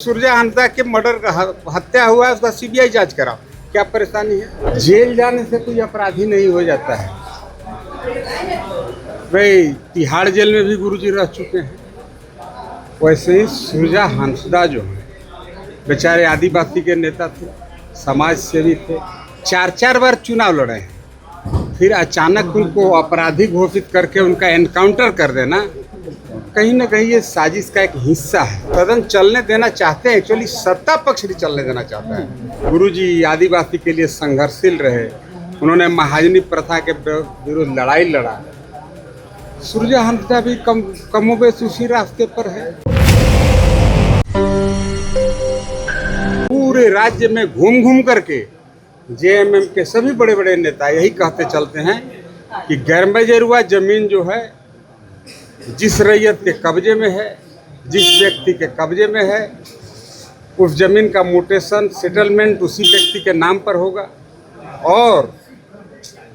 सुरजा हंसदा के मर्डर का हत्या हुआ है, उसका सीबीआई जांच कराओ। क्या परेशानी है? जेल जाने से कोई अपराधी नहीं हो जाता है। भाई तिहाड़ जेल में भी गुरुजी रह चुके हैं। वैसे ही सुरजा हंसदा जो है बेचारे आदिवासी के नेता थे, समाज सेवी थे, 4 बार चुनाव लड़े हैं। फिर अचानक उनको अपराधी घोषित करके उनका एनकाउंटर कर देना कहीं ना कहीं ये साजिश का एक हिस्सा है। सदन चलने देना चाहते हैं, एक्चुअली सत्ता पक्ष भी चलने देना चाहता है। गुरुजी आदिवासी के लिए संघर्षशील रहे, उन्होंने महाजनी प्रथा के विरुद्ध लड़ाई लड़ा। सुरजा हंसदा भी कमोबेश उसी रास्ते पर है। पूरे राज्य में घूम घूम करके जेएमएम के सभी बड़े बड़े नेता यही कहते चलते हैं कि गैरमजरूआ जमीन जो है जिस रैयत के कब्जे में है, जिस व्यक्ति के कब्जे में है, उस जमीन का म्यूटेशन सेटलमेंट उसी व्यक्ति के नाम पर होगा और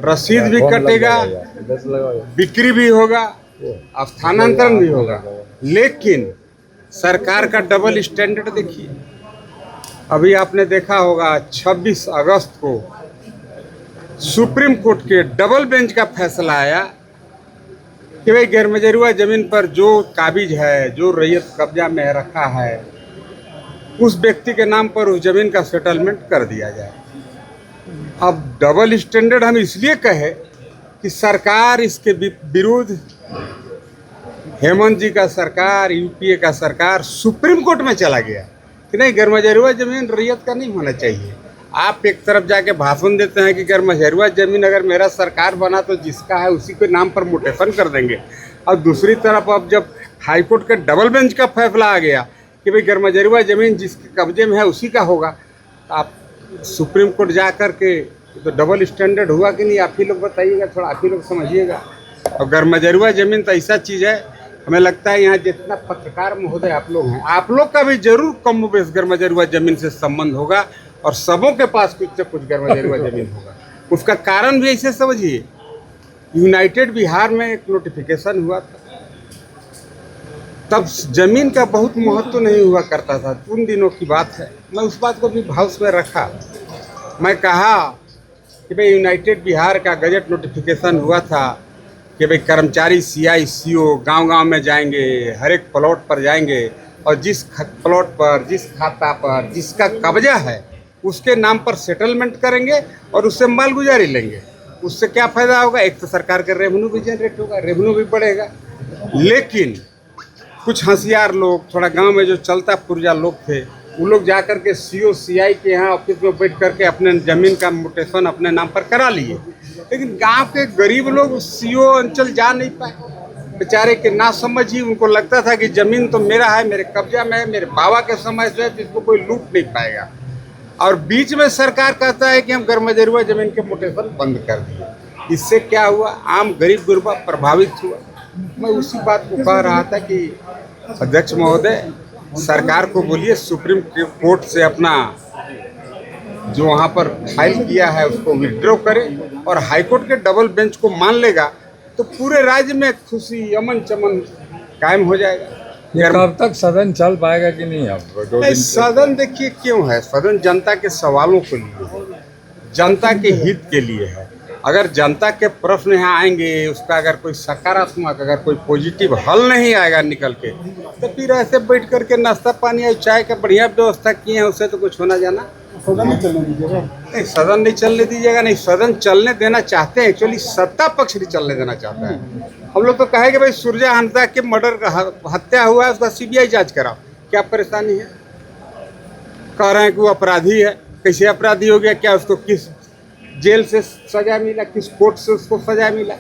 रसीद भी कटेगा, बिक्री भी होगा, स्थानांतरण भी होगा। लेकिन सरकार का डबल स्टैंडर्ड देखिए। अभी आपने देखा होगा 26 अगस्त को सुप्रीम कोर्ट के डबल बेंच का फैसला आया कि भाई गैरमजरूआ जमीन पर जो काबिज है, जो रैयत कब्जा में रखा है, उस व्यक्ति के नाम पर उस जमीन का सेटलमेंट कर दिया जाए। अब डबल स्टैंडर्ड हम इसलिए कहे कि सरकार इसके विरुद्ध हेमंत जी का सरकार, यूपीए का सरकार सुप्रीम कोर्ट में चला गया कि नहीं, गैरमजरूआ जमीन रैयत का नहीं होना चाहिए। आप एक तरफ जाके भाषण देते हैं कि गैरमजरूआ जमीन अगर मेरा सरकार बना तो जिसका है उसी के नाम पर म्यूटेशन कर देंगे, और दूसरी तरफ अब जब हाईकोर्ट के डबल बेंच का फैसला आ गया कि भाई गैरमजरूआ जमीन जिसके कब्जे में है उसी का होगा, तो आप सुप्रीम कोर्ट जा कर के तो डबल स्टैंडर्ड हुआ कि नहीं? आप ही लोग बताइएगा, थोड़ा आप ही लोग समझिएगा। और गैरमजरूआ जमीन तो ऐसा चीज़ है, हमें लगता है यहाँ जितना पत्रकार महोदय आप लोग हैं, आप लोग का भी जरूर कम बेश गैरमजरूआ जमीन से संबंध होगा और सबों के पास कुछ से कुछ गैरमजरूआ जमीन होगा। उसका कारण भी ऐसे समझिए, यूनाइटेड बिहार में एक नोटिफिकेशन हुआ था, तब जमीन का बहुत महत्व नहीं हुआ करता था। उन दिनों की बात है, मैं उस बात को भी हाउस में रखा। मैं कहा कि भाई यूनाइटेड बिहार का गजट नोटिफिकेशन हुआ था कि भाई कर्मचारी सीआई सीओ गांव-गांव में जाएंगे, हर एक प्लॉट पर जाएंगे और जिस प्लॉट पर, जिस खाता पर जिसका कब्जा है उसके नाम पर सेटलमेंट करेंगे और उससे मालगुजारी लेंगे। उससे क्या फ़ायदा होगा? एक तो सरकार का रेवेन्यू भी जनरेट होगा, रेवेन्यू भी बढ़ेगा। लेकिन कुछ होशियार लोग, थोड़ा गांव में जो चलता पुर्जा लोग थे, वो लोग जा कर के सीओ सीआई के यहाँ ऑफिस में बैठ करके अपने ज़मीन का म्यूटेशन अपने नाम पर करा लिए। लेकिन गांव के गरीब लोग सीओ अंचल जा नहीं पाए, बेचारे के ना समझ ही। उनको लगता था कि ज़मीन तो मेरा है, मेरे कब्जा में है, मेरे बाबा के समय से है, तो इसको कोई लूट नहीं पाएगा। और बीच में सरकार कहता है कि हम गैरमजरूआ जमीन के म्यूटेशन बंद कर दिए। इससे क्या हुआ? आम गरीब गुरबा प्रभावित हुआ। मैं उसी बात को कह रहा था कि अध्यक्ष महोदय, सरकार को बोलिए सुप्रीम कोर्ट से अपना जो वहाँ पर फाइल किया है उसको विड्रॉ करे और हाईकोर्ट के डबल बेंच को मान लेगा तो पूरे राज्य में खुशी, अमन चमन कायम हो जाएगा। कब तक सदन चल पाएगा कि नहीं? अब सदन देखिए क्यों है, सदन जनता के सवालों के लिए है, जनता के हित के लिए है। अगर जनता के प्रश्न यहाँ आएंगे, उसका अगर कोई सकारात्मक, अगर कोई पॉजिटिव हल नहीं आएगा निकल के, तो फिर ऐसे बैठ करके नाश्ता पानी और चाय का बढ़िया व्यवस्था किए हैं, उससे तो कुछ होना जाना। सदन नहीं चलने दीजिएगा? नहीं, सदन नहीं चलने दीजिएगा नहीं, सदन चलने देना चाहते हैं, एक्चुअली सत्ता पक्ष भी चलने देना चाहता है। हम लोग तो कहे कि भाई सुरजा हंसदा के मर्डर का हत्या हुआ है, उसका सीबीआई जांच कराओ। क्या परेशानी है? कह रहे हैं कि वो अपराधी है। कैसे अपराधी हो गया? क्या उसको किस जेल से सजा मिला, किस कोर्ट से उसको सजा मिला?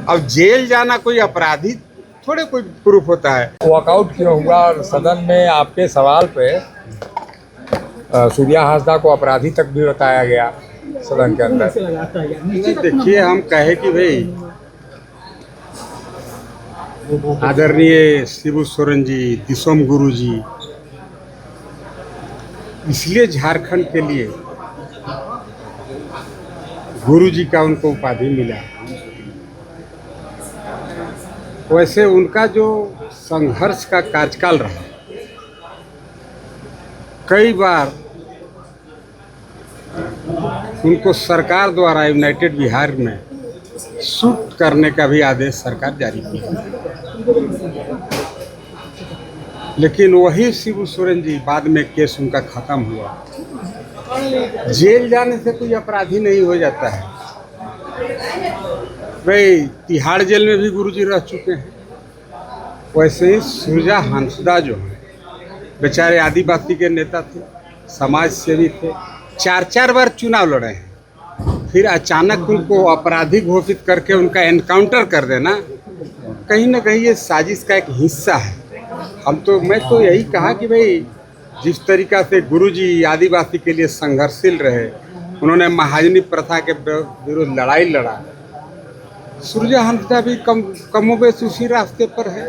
अब जेल जाना कोई अपराधी थोड़े कोई प्रूफ होता है। वॉकआउट क्यों हुआ? और सदन में आपके सवाल पे सुरजा हंसदा को अपराधी तक भी बताया गया सदन के अंदर। देखिए, हम कहे कि भाई आदरणीय शिबू सोरेन जी, दिसोम गुरु जी, इसलिए झारखंड के लिए गुरु जी का उनको उपाधि मिला। वैसे उनका जो संघर्ष का कार्यकाल रहा कई बार उनको सरकार द्वारा यूनाइटेड बिहार में शूट करने का भी आदेश सरकार जारी किया, लेकिन वही शिबू सोरेन जी बाद में केस उनका खत्म हुआ। जेल जाने से कोई अपराधी नहीं हो जाता है भाई। तिहाड़ जेल में भी गुरुजी रह चुके हैं। वैसे ही सुरजा हंसदा जो है बेचारे आदिवासी के नेता थे, समाज सेवी थे, 4 बार चुनाव लड़े हैं, फिर अचानक उनको अपराधी घोषित करके उनका एनकाउंटर कर देना कहीं ना कहीं ये साजिश का एक हिस्सा है। मैं तो यही कहा कि भाई जिस तरीका से गुरुजी आदिवासी के लिए संघर्षशील रहे, उन्होंने महाजनी प्रथा के विरुद्ध लड़ाई लड़ा, सुरजा हंसदा भी कमोबेश उसी रास्ते पर है।